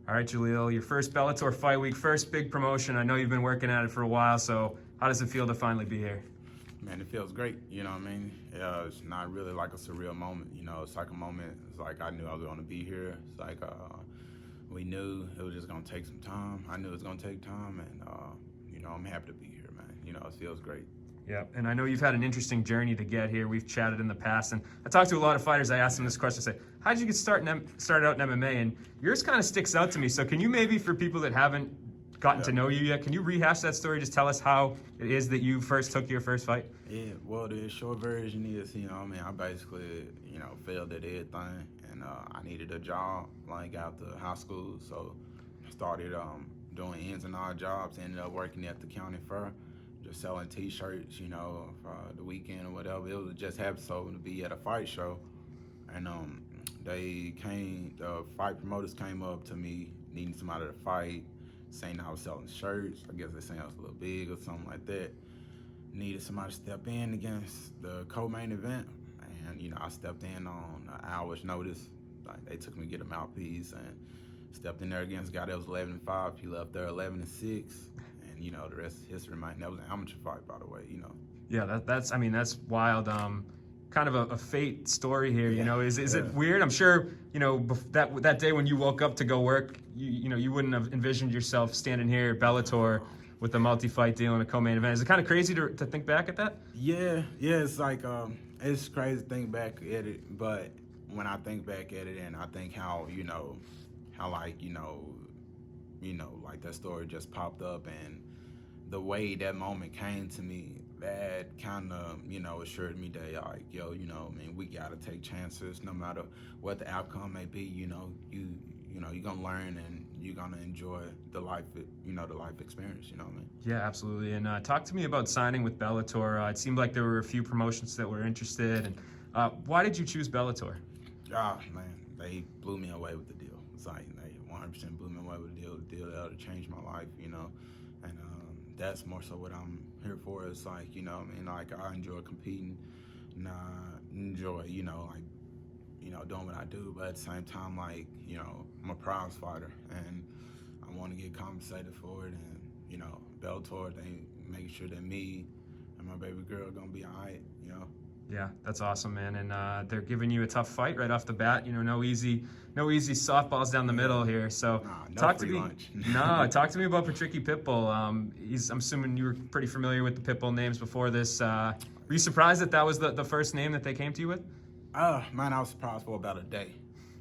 All right, Jaleel, your first Bellator fight week, first big promotion. I know you've been working at it for a while, so how does it feel to finally be here? Man, it feels great, you know what I mean? It's not really like a surreal moment, you know, it's like a moment, it's like I knew I was gonna be here. It's like we knew it was just gonna take some time. I knew it was gonna take time, and you know, I'm happy to be here, man. You know, it feels great. Yeah, and I know you've had an interesting journey to get here. We've chatted in the past, and I talked to a lot of fighters. I asked them this question, I say, how did you get started out in MMA? And yours kind of sticks out to me. So can you maybe, for people that haven't gotten to know you yet, can you rehash that story? Just tell us how it is that you first took your first fight. Yeah, well, the short version is, you know, I mean, I basically, you know, failed at everything, and I needed a job, like, after high school, so I started doing ins and odd jobs, ended up working at the county fair, just selling T-shirts, you know, for the weekend or whatever. It was just happened so to be at a fight show, and the fight promoters came up to me needing somebody to fight, saying I was selling shirts. I guess they saying I was a little big or something like that. Needed somebody to step in against the co-main event, and you know, I stepped in on an hour's notice. Like, they took me to get a mouthpiece and stepped in there against a guy that was 11-5. He left there 11-6, and you know, the rest is history. That was an amateur fight, by the way. You know. Yeah, that's wild. Kind of a fate story here. You know, is it weird? I'm sure, you know, that day when you woke up to go work, you know, you wouldn't have envisioned yourself standing here at Bellator with a multi-fight deal and a co-main event. Is it kind of crazy to think back at that? Yeah, it's like it's crazy to think back at it, but when I think back at it and I think how like like that story just popped up and the way that moment came to me, that kind of, you know, assured me that, like, yo, you know, I mean, we gotta take chances no matter what the outcome may be. You know, you're gonna learn and you're gonna enjoy the life experience. You know what I mean? Yeah, absolutely. And talk to me about signing with Bellator. It seemed like there were a few promotions that were interested. And why did you choose Bellator? Ah, man, they blew me away with the deal. It's like they 100% blew me away with the deal that would change my life. You know, and that's more so what I'm here for. It's like, you know, I mean, like, I enjoy competing and I enjoy, you know, like, you know, doing what I do, but at the same time, like, you know, I'm a prize fighter and I want to get compensated for it. And, you know, Bellator, they make sure that me and my baby girl are gonna be all right, you know. Yeah, that's awesome, man. And they're giving you a tough fight right off the bat. You know, no easy softballs down the middle here. So no talk free to me. lunch. Talk to me about Patricky Pitbull. I'm assuming you were pretty familiar with the Pitbull names before this. Were you surprised that was the first name that they came to you with? Man, I was surprised for about a day.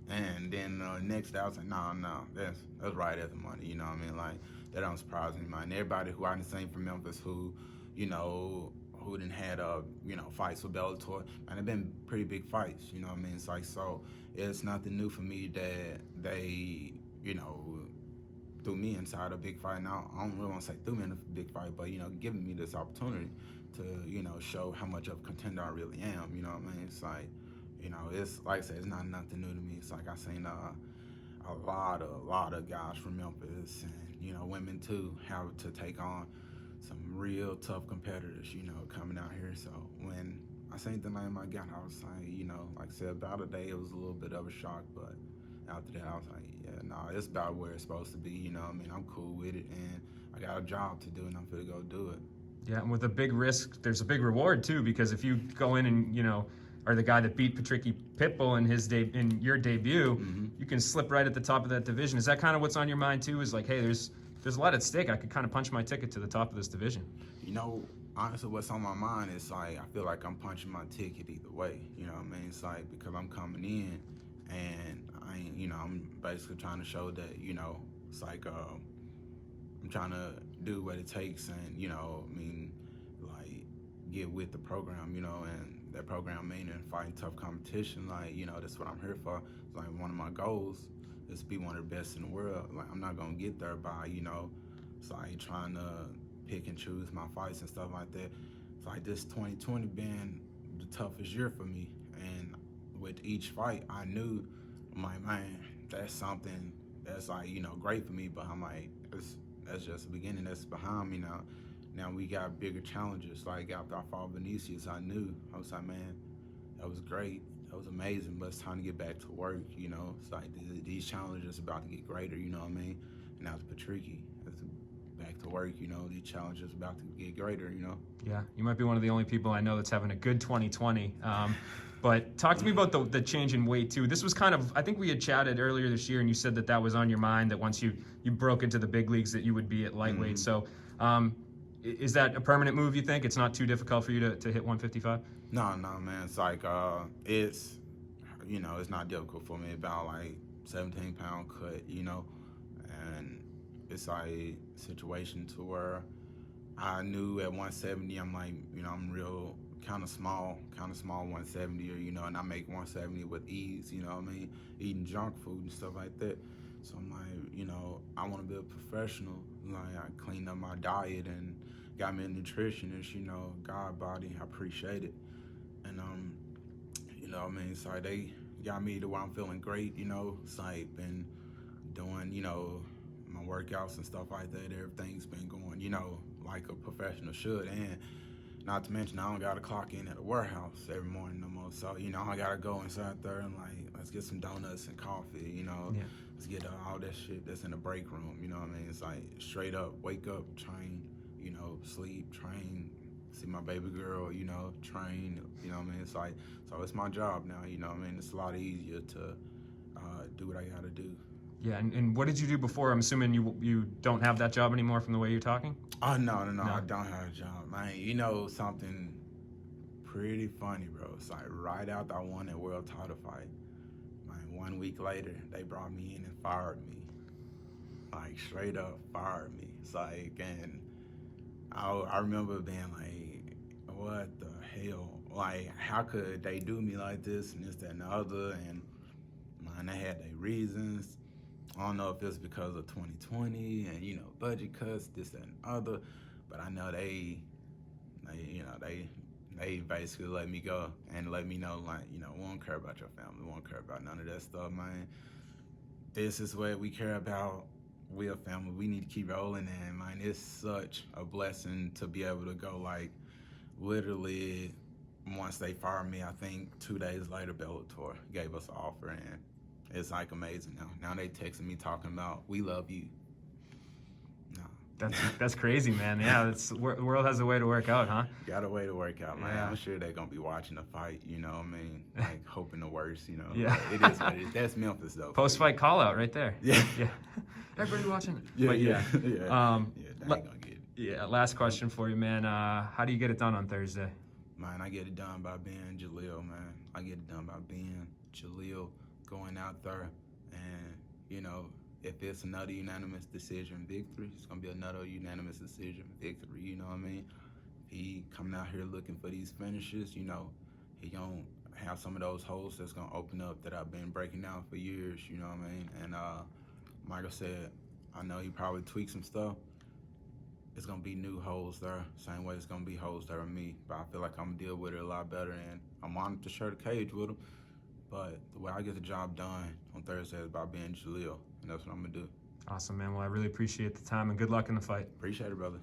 And then next day I was like, no, that's right as the money. You know what I mean? Like, that don't surprise me, man. Everybody who I done seen from Memphis who, you know, who done had you know, fights with Bellator, and they've been pretty big fights, you know what I mean? It's like, so it's nothing new for me that they, you know, threw me inside a big fight. Now, I don't really want to say threw me in a big fight, but, you know, giving me this opportunity to, you know, show how much of a contender I really am, you know what I mean? It's like, you know, it's like I said, it's not nothing new to me. It's like I seen a lot of guys from Memphis and, you know, women too, have to take on some real tough competitors, you know, coming out here. So when I seen the name I got, I was like, you know, like I said, about a day, it was a little bit of a shock, but after that, I was like, yeah, no, it's about where it's supposed to be, you know what I mean? I'm cool with it, and I got a job to do, and I'm gonna go do it. Yeah, and with a big risk, there's a big reward too, because if you go in and, you know, are the guy that beat Patricky Pitbull in your debut, you can slip right at the top of that division. Is that kind of what's on your mind too? Is like, hey, there's a lot at stake. I could kind of punch my ticket to the top of this division. You know, honestly, what's on my mind is, like, I feel like I'm punching my ticket either way. You know what I mean? It's like, because I'm coming in and I'm basically trying to show that, you know, it's like I'm trying to do what it takes and, you know, I mean, like, get with the program, you know, and that program meaning fighting tough competition. Like, you know, that's what I'm here for. It's like one of my goals is to be one of the best in the world. Like, I'm not gonna get there by, you know, it's like trying to pick and choose my fights and stuff like that. It's like this 2020 been the toughest year for me, and with each fight, I knew, I'm like, man, that's something that's, like, you know, great for me. But I'm like, that's just the beginning. That's behind me now. Now we got bigger challenges. Like, after I fought Vinicius, I was like, man, that was great. that was amazing, but it's time to get back to work, you know. It's like these challenges about to get greater, you know what I mean? And now it's Patricky. It's back to work, you know. These challenges about to get greater, you know. Yeah, you might be one of the only people I know that's having a good 2020. But talk to me about the change in weight too. This was kind of, I think we had chatted earlier this year, and you said that was on your mind, that once you broke into the big leagues that you would be at lightweight. So is that a permanent move, you think? It's not too difficult for you to hit 155? No, man. It's like, it's, you know, it's not difficult for me. About like 17-pound cut, you know. And it's like a situation to where I knew at 170, I'm like, you know, I'm real kind of small 170, or, you know, and I make 170 with ease, you know what I mean? Eating junk food and stuff like that. So I'm like, you know, I want to be a professional. Like, I cleaned up my diet and got me a nutritionist, you know, God body. I appreciate it. And, you know, I mean, it's like they got me to where I'm feeling great, you know. It's like been doing, you know, my workouts and stuff like that. Everything's been going, you know, like a professional should. And not to mention, I don't got to clock in at a warehouse every morning no more. So, you know, I got to go inside there and, like, let's get some donuts and coffee, you know. Yeah. Let's get all that shit that's in the break room, you know what I mean? It's like straight up, wake up, train, you know, sleep, train, see my baby girl, you know, train, you know what I mean? It's like, so it's my job now, you know what I mean? It's a lot easier to do what I got to do. Yeah, and what did you do before? I'm assuming you don't have that job anymore from the way you're talking? Oh, no, I don't have a job, man. You know, something pretty funny, bro. It's like right after I won that world title fight, man, 1 week later, they brought me in and fired me. Like, straight up fired me. It's like, and I remember being like, what the hell? Like, how could they do me like this and this, that, and the other? And, man, they had their reasons. I don't know if it's because of 2020 and, you know, budget cuts, this, that, and other, but I know they basically let me go and let me know, like, you know, we don't care about your family, we don't care about none of that stuff, man. This is what we care about. We're a family. We need to keep rolling, and, man, it's such a blessing to be able to go, like, literally, once they fired me, I think 2 days later, Bellator gave us an offer, and it's like amazing now. Now they texting me talking about, we love you. No. That's crazy, man. Yeah, the world has a way to work out, huh? Got a way to work out, man. Yeah. I'm sure they're going to be watching the fight, you know what I mean? Like, hoping the worst, you know? Yeah. It is what it is. That's Memphis, though. Post-fight call-out right there. Yeah. Yeah. Everybody watching. Yeah, But yeah. yeah. They ain't going to get it. Yeah, last question for you, man. How do you get it done on Thursday? Man, I get it done by being Jaleel, man. I get it done by being Jaleel, going out there. And, you know, if it's another unanimous decision victory, it's going to be another unanimous decision victory, you know what I mean? He coming out here looking for these finishes, you know, he going to have some of those holes that's going to open up that I've been breaking down for years, you know what I mean? And Michael said, I know he probably tweaked some stuff. It's going to be new holes there, same way it's going to be holes there with me. But I feel like I'm going to deal with it a lot better, and I'm wanting to share the cage with him. But the way I get the job done on Thursday is by being Jaleel, and that's what I'm going to do. Awesome, man. Well, I really appreciate the time, and good luck in the fight. Appreciate it, brother.